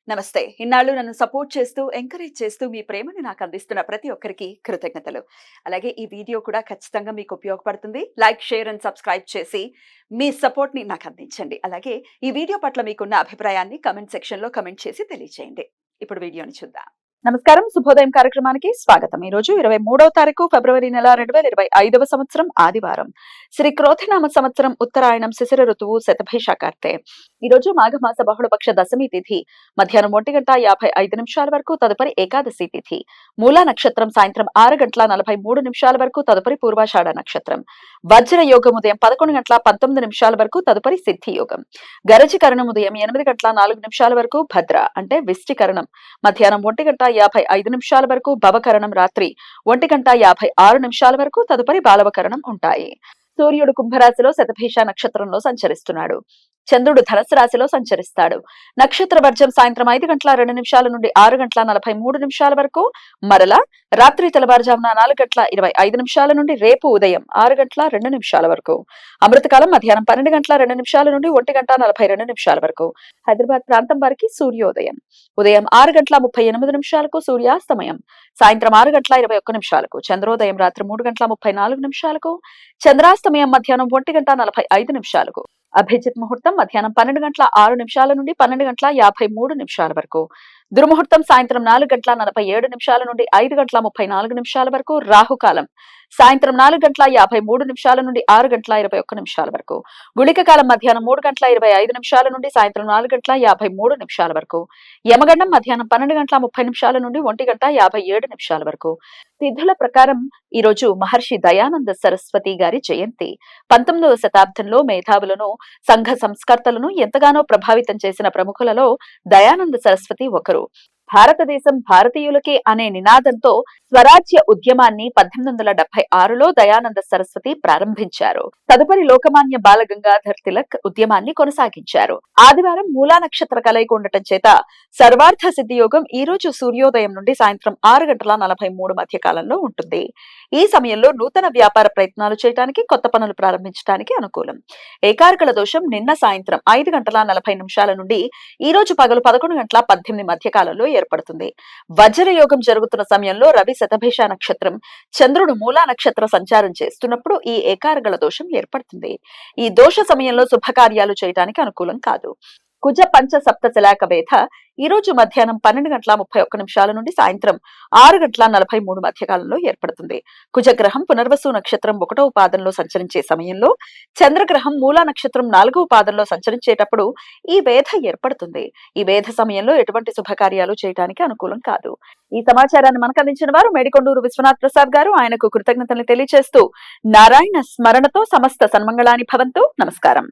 నమస్తే. ఇన్నాళ్ళు నన్ను సపోర్ట్ చేస్తూ, ఎంకరేజ్ చేస్తూ మీ ప్రేమను నాకు అందిస్తున్న ప్రతి ఒక్కరికి కృతజ్ఞతలు. అలాగే ఈ వీడియో కూడా ఖచ్చితంగా మీకు ఉపయోగపడుతుంది. లైక్, షేర్ అండ్ సబ్స్క్రైబ్ చేసి మీ సపోర్ట్‌ని నాకు అందించండి. అలాగే ఈ వీడియో పట్ల మీకున్న అభిప్రాయాన్ని కామెంట్ సెక్షన్‌లో కామెంట్ చేసి తెలియజేయండి. ఇప్పుడు వీడియోని చూద్దాం. నమస్కారం, శుభోదయం కార్యక్రమానికి స్వాగతం. ఈ రోజు 23వ తారీఖు ఫిబ్రవరి నెల 2025వ సంవత్సరం ఆదివారం. శ్రీ క్రోధినామ సంవత్సరం ఉత్తరాయణం శిశిర ఋతువు శతభిషాకార్తె. ఈ రోజు మాఘమాస బహుళపక్ష దశమి తిథి మధ్యాహ్నం 1:55 వరకు, తదుపరి ఏకాదశి తిథి. మూలా నక్షత్రం సాయంత్రం 6:43 వరకు, తదుపరి పూర్వాషాఢ నక్షత్రం. వజ్ర యోగం ఉదయం 11:19 వరకు, తదుపరి సిద్ధి యోగం. గరజకరణం ఉదయం 8:04 వరకు, భద్ర అంటే విష్టికరణం మధ్యాహ్నం 1:55 వరకు, భవకరణం రాత్రి 1:56 వరకు, తదుపరి బాలవకరణం ఉంటాయి. సూర్యుడు కుంభరాశిలో శతభిష నక్షత్రంలో సంచరిస్తున్నాడు. చంద్రుడు ధనస్సు రాశిలో సంచరిస్తాడు. నక్షత్ర వర్జం సాయంత్రం 5:02 నుండి 6:43 వరకు, మరలా రాత్రి తెల్లవారుజామున 4:25 నుండి రేపు ఉదయం 6:02 వరకు. అమృతకాలం మధ్యాహ్నం 12:02 నుండి 1:42 వరకు. హైదరాబాద్ ప్రాంతం వారికి సూర్యోదయం ఉదయం 6:38 సూర్యాస్తమయం సాయంత్రం 6:21 చంద్రోదయం రాత్రి 3:34 చంద్రాస్తమయం మధ్యాహ్నం 1:45 అభిజిత్ ముహూర్తం మధ్యాహ్నం 12:06 నుండి 12:53 వరకు. దుర్ముహూర్తం సాయంత్రం 4:47 నుండి 5:34 వరకు. రాహుకాలం సాయంత్రం 4:53 నుండి 6:21 వరకు. గుళిక కాలం మధ్యాహ్నం 3:25 నుండి సాయంత్రం 4:53 వరకు. యమగండం మధ్యాహ్నం 12:30 నుండి 1:57 వరకు. తిథుల ప్రకారం ఈ రోజు మహర్షి దయానంద సరస్వతి గారి జయంతి. 19వ శతాబ్దంలో మేధావులను, సంఘ సంస్కర్తలను ఎంతగానో ప్రభావితం చేసిన ప్రముఖులలో దయానంద సరస్వతి ఒకరు. భారతదేశం భారతీయులకే అనే నినాదంతో స్వరాజ్య ఉద్యమాన్ని 1876లో దయానంద సరస్వతి ప్రారంభించారు. తదుపరి లోకమాన్య బాలగంగాధర్ తిలక్ ఉద్యమాన్ని కొనసాగించారు. ఆదివారం మూలా నక్షత్ర కలయిక ఉండటం చేత సర్వార్థ సిద్ధి యోగం ఈ రోజు సూర్యోదయం నుండి సాయంత్రం 6:43 మధ్య కాలంలో ఉంటుంది. ఈ సమయంలో నూతన వ్యాపార ప్రయత్నాలు చేయడానికి, కొత్త పనులు ప్రారంభించడానికి అనుకూలం. ఏకార్కల దోషం నిన్న సాయంత్రం 5:40 నుండి ఈ రోజు పగలు 11:18 మధ్య కాలంలో ఏర్పడుతుంది. వజ్ర యోగం జరుగుతున్న సమయంలో రవి శతభిష నక్షత్రం, చంద్రుడు మూలా నక్షత్ర సంచారం చేస్తున్నప్పుడు ఈ ఏకార్గళ దోషం ఏర్పడుతుంది. ఈ దోష సమయంలో శుభకార్యాలు చేయడానికి అనుకూలం కాదు. కుజ పంచ సప్త శలాక వేధ ఈ రోజు మధ్యాహ్నం 12:31 నుండి సాయంత్రం 6:43 మధ్య కాలంలో ఏర్పడుతుంది. కుజగ్రహం పునర్వసు నక్షత్రం 1వ పాదంలో సంచరించే సమయంలో, చంద్రగ్రహం మూలా నక్షత్రం 4వ పాదంలో సంచరించేటప్పుడు ఈ వేధ ఏర్పడుతుంది. ఈ వేధ సమయంలో ఎటువంటి శుభకార్యాలు చేయడానికి అనుకూలం కాదు. ఈ సమాచారాన్ని మనకు అందించిన వారు మేడికొండూరు విశ్వనాథ్ ప్రసాద్ గారు. ఆయనకు కృతజ్ఞతలు తెలియజేస్తూ నారాయణ స్మరణతో సమస్త సన్మంగళాని భవంతు. నమస్కారం.